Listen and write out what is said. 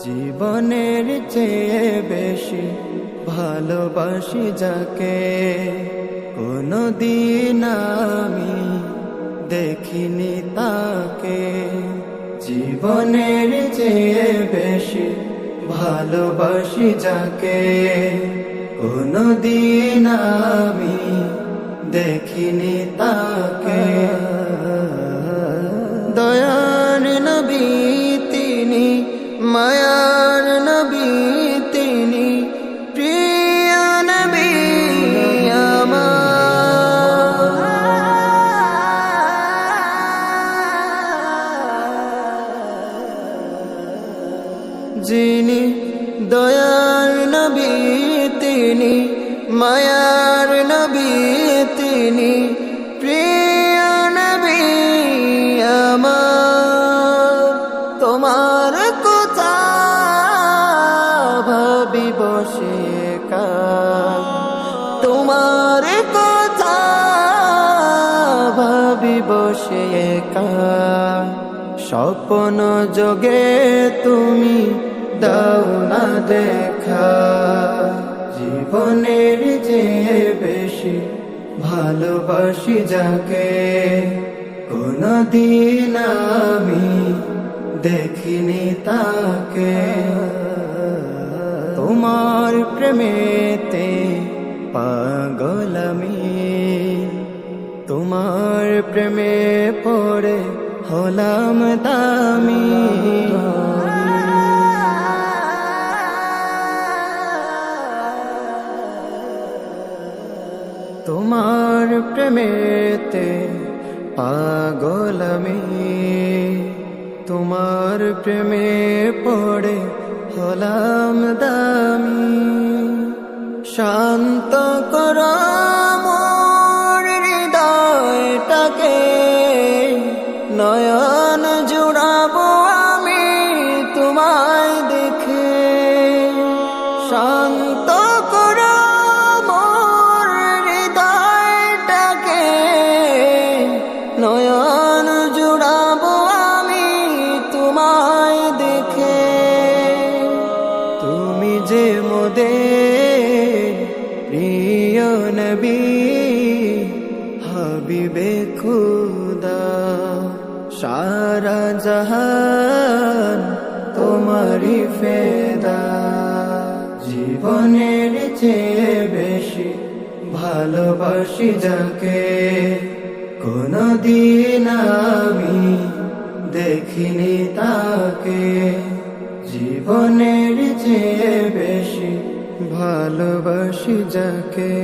জীবনের চেয়ে বেশি ভালোবাসি যাকে, কোনদিন আমি দেখিনি তাকে। জীবনের চেয়ে বেশি ভালোবাসি যাকে, কোনদিন আমি দেখিনি তাকে। দয়ার নবী তিনি, মায়ার নবী তিনি, প্রিয় নবী আমার। যিনি দয়ার নবী তিনি, মায়ার নবী তিনি, প্রিয় নবী আমার। তোমার কথা ভাবি বসে একা, তোমার কথা ভাবি বসে একা। স্বপ্ন যোগে তুমি দাও না দেখা, জীবনের চেয়ে বেশি ভালোবাসি যাকে, কোনদিন আমি দেখিনি তাকে। তোমার প্রেমেতে পাগল আমি, তোমার প্রেমে পড়ে হলাম দামি। তোমার প্রেমেতে পাগল আমি, তোমার প্রেমে পড়ে হলাম দামি। শান্ত করো মোর হৃদয়টাকে, নয়ন জুড়াবো আমি তোমায় দেখে। শান্ত করো মোর হৃদয়টাকে, নয়ন জুড়াবো আমি তোমায় দেখে। তুমি যে মোদের প্রিয় নবী, হাবিবে খুদা, সারা জাহান তোমারি ফেদা। জীবনের চেয়ে বেশি ভালোবাসি যাকে, কোনদিন আমি দেখিনি তাকে। জীবনের চেয়ে বেশি ভালোবাসি যাকে।